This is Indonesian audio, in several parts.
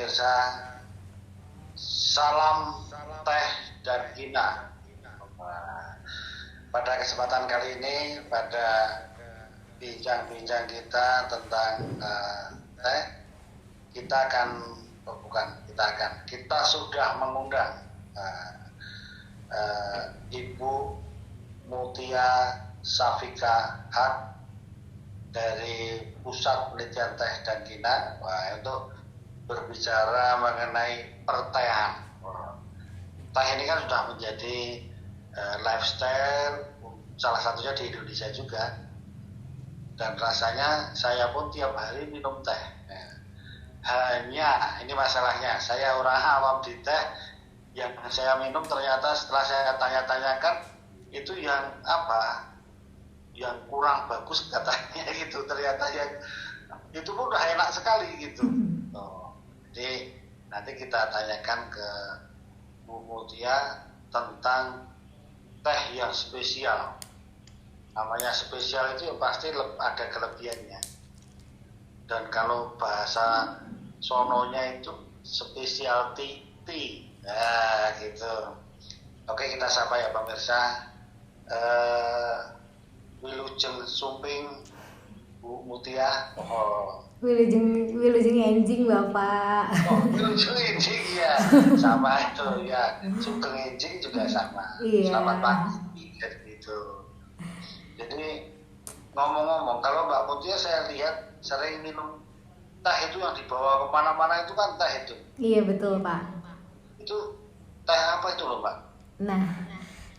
pemirsa, salam teh dan kina. Pada kesempatan kali ini, pada bincang-bincang kita tentang teh, kita sudah mengundang Ibu Mutia Safika Haq dari Pusat Penelitian Teh dan Kina untuk berbicara mengenai pertehan. Teh ini kan sudah menjadi lifestyle salah satunya di Indonesia juga, dan rasanya saya pun tiap hari minum teh. Hanya ini masalahnya, saya orang awam di teh, yang saya minum ternyata setelah saya tanya-tanyakan itu yang kurang bagus katanya gitu, ternyata yang itu pun udah enak sekali gitu. Jadi nanti kita tanyakan ke Bu Mutia tentang teh yang spesial. Namanya spesial itu pasti ada kelebihannya, dan kalau bahasa sononya itu specialty tea. Nah gitu. Oke, kita sapa ya pemirsa. Wilujeng Sumping Bu Mutia. Wilujeng enjing Bapak. Wilujeng enjing ya. Sama itu ya. Sugeng enjing juga sama. Iya. Selamat pagi gitu. Jadi ngomong-ngomong, kalau Mbak Mutia saya lihat sering minum teh itu yang dibawa kemana-mana itu kan teh itu. Iya betul Pak. Itu teh apa itu loh Mbak? Nah,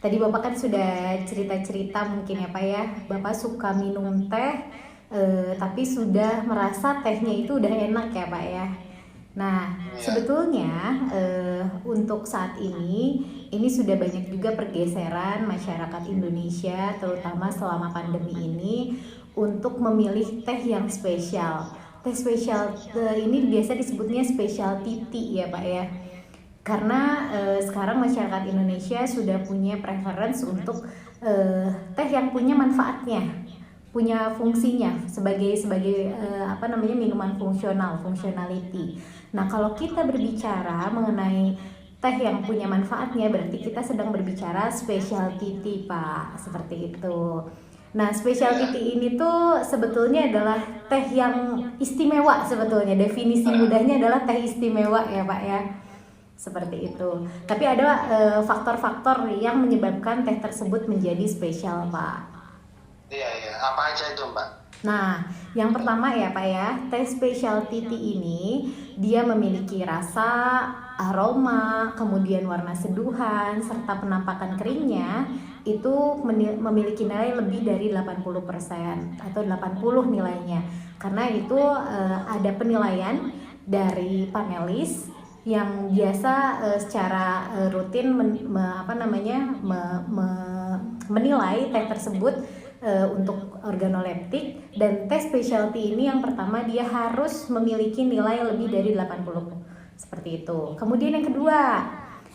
tadi Bapak kan sudah cerita-cerita mungkin ya Pak ya, Bapak suka minum teh, tapi sudah merasa tehnya itu udah enak ya Pak ya. Nah, sebetulnya untuk saat ini sudah banyak juga pergeseran masyarakat Indonesia, terutama selama pandemi ini, untuk memilih teh yang spesial. Teh spesial ini biasa disebutnya specialty tea ya Pak ya. Karena sekarang masyarakat Indonesia sudah punya preference untuk teh yang punya manfaatnya, punya fungsinya sebagai minuman functionality. Nah, kalau kita berbicara mengenai teh yang punya manfaatnya, berarti kita sedang berbicara specialty tea Pak, seperti itu. Nah, specialty tea ini tuh sebetulnya adalah teh yang istimewa sebetulnya. Definisi mudahnya adalah teh istimewa ya Pak ya. Seperti itu. Tapi ada faktor-faktor yang menyebabkan teh tersebut menjadi spesial Pak. Iya. Apa aja itu Mbak? Nah, yang pertama ya Pak ya, teh specialty tea ini dia memiliki rasa, aroma, kemudian warna seduhan, serta penampakan keringnya itu memiliki nilai lebih dari 80% atau 80 nilainya. Karena itu ada penilaian dari panelis yang biasa secara rutin menilai teh tersebut untuk organoleptik, dan teh specialty ini yang pertama dia harus memiliki nilai lebih dari 80 seperti itu. Kemudian yang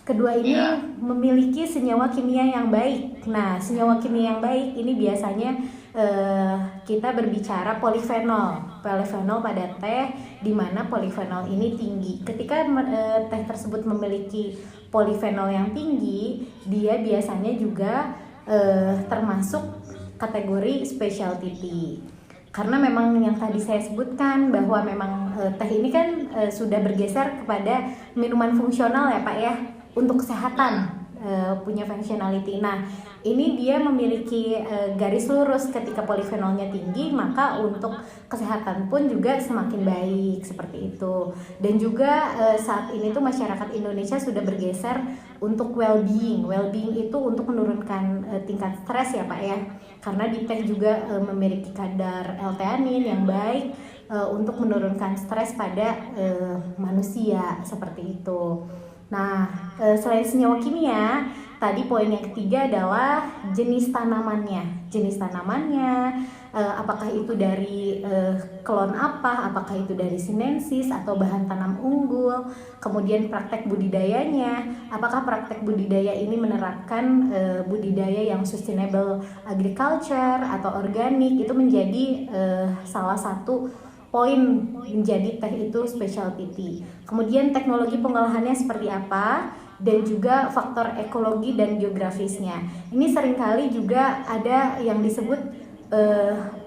kedua ini memiliki senyawa kimia yang baik. Nah, senyawa kimia yang baik ini biasanya kita berbicara polifenol pada teh, di mana polifenol ini tinggi. Ketika teh tersebut memiliki polifenol yang tinggi, dia biasanya juga termasuk kategori specialty tea. Karena memang yang tadi saya sebutkan bahwa memang teh ini kan sudah bergeser kepada minuman fungsional ya Pak ya, untuk kesehatan, punya functionality. Nah, ini dia memiliki garis lurus, ketika polifenolnya tinggi maka untuk kesehatan pun juga semakin baik seperti itu. Dan juga saat ini tuh masyarakat Indonesia sudah bergeser untuk well-being itu untuk menurunkan tingkat stres ya Pak ya, karena di teh juga memiliki kadar L-theanin yang baik untuk menurunkan stres pada manusia seperti itu. Nah, selain senyawa kimia, tadi poin yang ketiga adalah jenis tanamannya. Apakah itu dari klon apakah itu dari sinensis atau bahan tanam unggul, kemudian praktek budidayanya, apakah praktek budidaya ini menerapkan budidaya yang sustainable agriculture atau organik, itu menjadi salah satu poin menjadi teh itu specialty tea. Kemudian teknologi pengolahannya seperti apa, dan juga faktor ekologi dan geografisnya. Ini seringkali juga ada yang disebut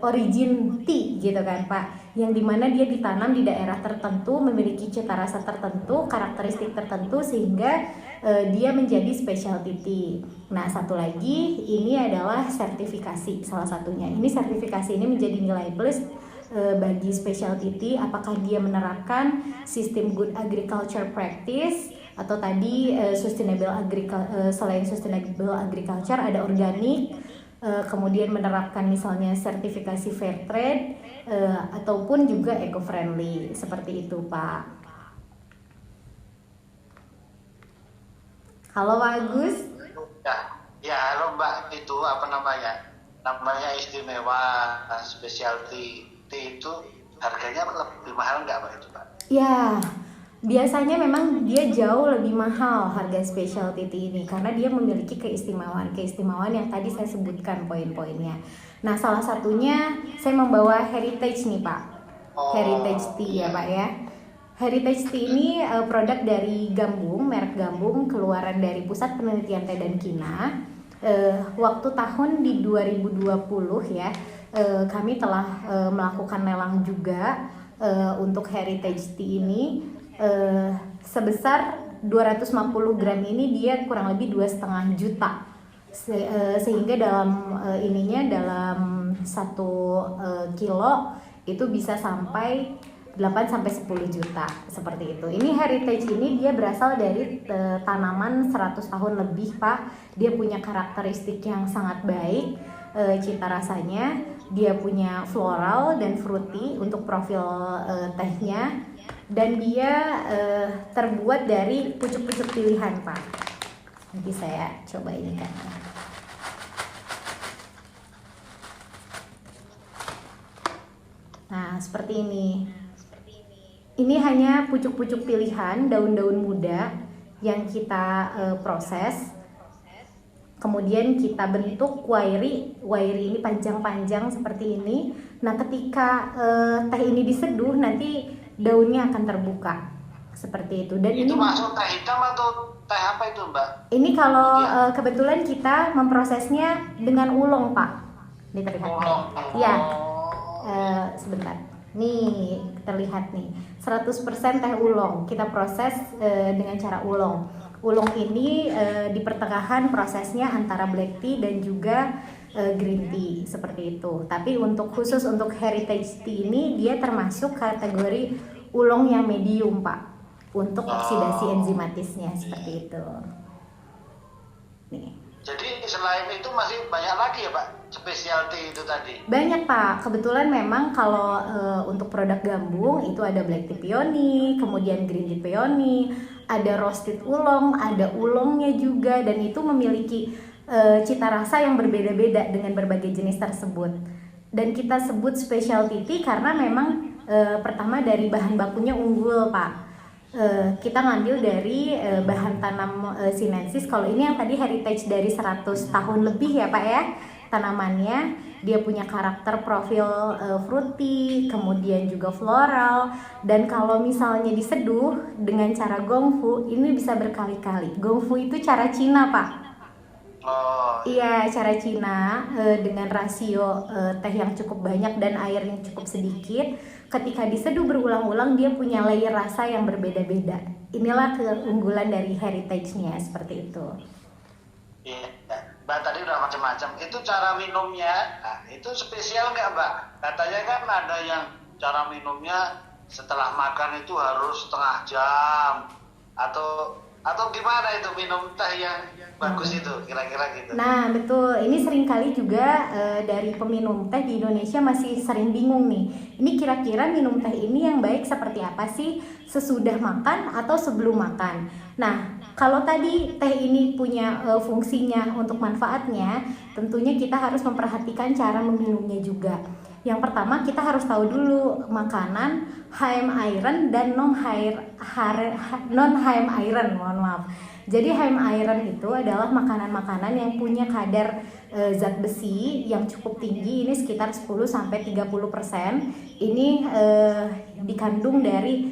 origin tea gitu kan Pak, yang dimana dia ditanam di daerah tertentu, memiliki cita rasa tertentu, karakteristik tertentu, sehingga dia menjadi specialty tea. Nah, satu lagi ini adalah sertifikasi salah satunya. Ini sertifikasi ini menjadi nilai plus bagi specialty tea, apakah dia menerapkan sistem good agriculture practice atau tadi selain sustainable agriculture ada organik, kemudian menerapkan misalnya sertifikasi fair trade, ataupun juga eco friendly, seperti itu Pak. Halo Pak Agus. Ya halo Mbak, itu apa namanya istimewa specialty tea itu harganya lebih mahal nggak Mbak itu Pak? Ya, biasanya memang dia jauh lebih mahal harga specialty tea ini karena dia memiliki keistimewaan yang tadi saya sebutkan poin-poinnya. Nah, salah satunya saya membawa heritage nih Pak. Heritage tea ya Pak ya. Heritage tea ini produk dari Gambung, merek Gambung, keluaran dari Pusat Penelitian Teh dan Kina. Waktu tahun di 2020 ya, kami telah melakukan lelang juga untuk heritage tea ini. Sebesar 250 gram ini dia kurang lebih 2,5 juta, sehingga dalam dalam 1 kilo itu bisa sampai 8-10 juta seperti itu. Ini heritage ini dia berasal dari tanaman 100 tahun lebih Pak. Dia punya karakteristik yang sangat baik, cita rasanya. Dia punya floral dan fruity untuk profil tehnya, dan dia terbuat dari pucuk-pucuk pilihan Pak. Nanti saya coba ini kan. Nah, seperti ini. Ini hanya pucuk-pucuk pilihan, daun-daun muda yang kita proses. Kemudian kita bentuk wairi ini panjang-panjang seperti ini. Nah, ketika teh ini diseduh, nanti daunnya akan terbuka seperti itu. Dan itu ini masuk teh hitam atau teh apa itu Mbak? Ini kalau kebetulan kita memprosesnya dengan ulong Pak. Ini terlihat. Ulong. Ya. Sebentar. Nih terlihat nih. 100% teh ulong. Kita proses dengan cara ulong. Ulong ini di pertengahan prosesnya antara black tea dan juga green tea seperti itu. Tapi khusus untuk heritage tea ini dia termasuk kategori ulong yang medium Pak, untuk oksidasi enzimatisnya seperti itu. Nih. Jadi selain itu masih banyak lagi ya Pak specialty itu tadi? Banyak Pak. Kebetulan memang kalau untuk produk Gambung itu ada black tea peony, kemudian green tea peony, ada roasted ulong, ada ulongnya juga, dan itu memiliki cita rasa yang berbeda-beda dengan berbagai jenis tersebut. Dan kita sebut specialty tea karena memang pertama dari bahan bakunya unggul Pak. Kita ngambil dari bahan tanam sinensis. Kalau ini yang tadi heritage dari 100 tahun lebih ya Pak ya, tanamannya. Dia punya karakter profil fruity, kemudian juga floral. Dan kalau misalnya diseduh dengan cara gongfu, ini bisa berkali-kali. Gongfu itu cara Cina Pak. Iya, cara Cina dengan rasio teh yang cukup banyak dan air yang cukup sedikit. Ketika diseduh berulang-ulang, dia punya layer rasa yang berbeda-beda. Inilah keunggulan dari heritage-nya, seperti itu. Iya, Mbak tadi udah macam-macam. Itu cara minumnya, nah, itu spesial nggak Mbak? Katanya kan ada yang cara minumnya setelah makan itu harus setengah jam, atau gimana itu minum teh yang bagus itu kira-kira gitu. Nah betul, ini seringkali juga dari peminum teh di Indonesia masih sering bingung nih. Ini kira-kira minum teh ini yang baik seperti apa sih? Sesudah makan atau sebelum makan? Nah, kalau tadi teh ini punya fungsinya untuk manfaatnya, tentunya kita harus memperhatikan cara meminumnya juga. Yang pertama kita harus tahu dulu makanan HM iron dan non HM iron, mohon maaf. Jadi heme iron itu adalah makanan-makanan yang punya kadar zat besi yang cukup tinggi, ini sekitar 10-30%. Ini dikandung dari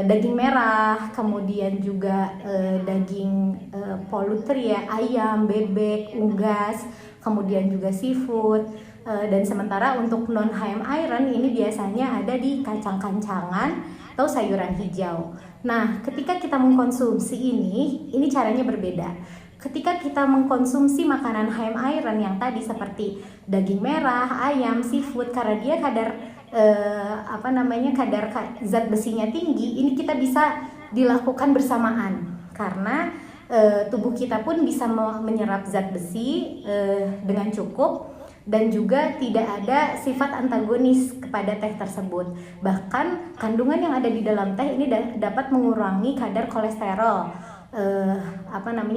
daging merah, kemudian juga daging poultry ya, ayam, bebek, unggas, kemudian juga seafood. Dan sementara untuk non heme iron ini biasanya ada di kacang-kacangan atau sayuran hijau. Nah, ketika kita mengkonsumsi ini caranya berbeda. Ketika kita mengkonsumsi makanan heme iron yang tadi seperti daging merah, ayam, seafood, karena dia kadar kadar zat besinya tinggi, ini kita bisa dilakukan bersamaan karena tubuh kita pun bisa menyerap zat besi dengan cukup dan juga tidak ada sifat antagonis kepada teh tersebut. Bahkan kandungan yang ada di dalam teh ini dapat mengurangi kadar kolesterol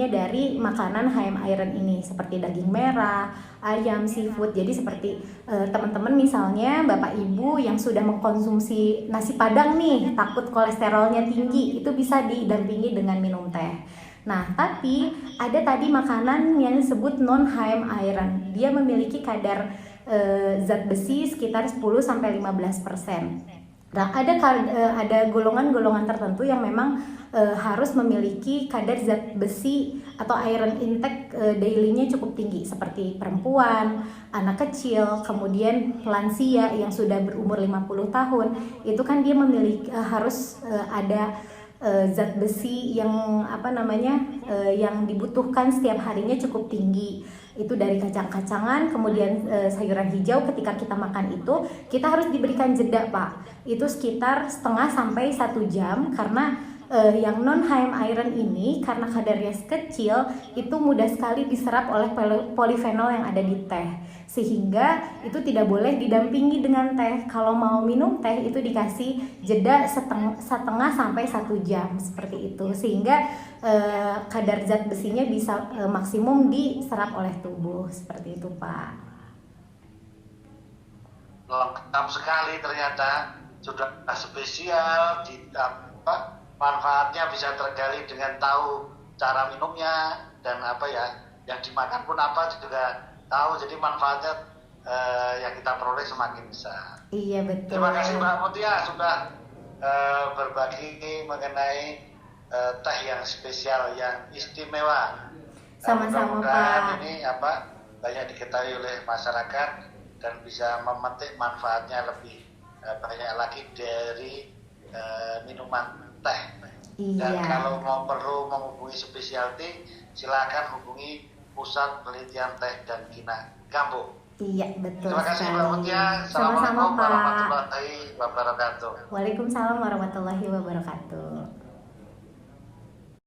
dari makanan heme iron ini seperti daging merah, ayam, seafood. Jadi seperti teman-teman misalnya Bapak Ibu yang sudah mengkonsumsi nasi Padang nih, takut kolesterolnya tinggi, itu bisa didampingi dengan minum teh. Nah, tapi ada tadi makanan yang disebut non heme iron. Dia memiliki kadar zat besi sekitar 10-15%. Nah, ada golongan-golongan tertentu yang memang harus memiliki kadar zat besi atau iron intake daily-nya cukup tinggi, seperti perempuan, anak kecil, kemudian lansia yang sudah berumur 50 tahun. Itu kan dia memiliki harus ada zat besi yang yang dibutuhkan setiap harinya cukup tinggi. Itu dari kacang-kacangan, kemudian sayuran hijau. Ketika kita makan itu, kita harus diberikan jeda, Pak. Itu sekitar setengah sampai 1 jam karena yang non heme iron ini karena kadarnya kecil itu mudah sekali diserap oleh polifenol yang ada di teh, sehingga itu tidak boleh didampingi dengan teh. Kalau mau minum teh itu dikasih jeda setengah sampai 1 jam seperti itu, sehingga kadar zat besinya bisa maksimum diserap oleh tubuh seperti itu, Pak. Lengkap sekali ternyata, sudah spesial manfaatnya bisa tergali dengan tahu cara minumnya dan yang dimakan pun apa juga tahu, jadi manfaatnya yang kita peroleh semakin besar. Iya, betul. Terima kasih Mbak Mutia sudah berbagi mengenai teh yang spesial, yang istimewa. Sama-sama, Pak. Ini banyak diketahui oleh masyarakat dan bisa memetik manfaatnya lebih banyak lagi dari minuman teh. Iya. Dan kalau perlu menghubungi Specialty, silakan hubungi Pusat Penelitian Teh dan Kina Gambung. Iya, betul. Terima kasih Mbak Mutia. Sama-sama, Pak. Warahmatullahi wabarakatuh. Waalaikumsalam warahmatullahi wabarakatuh.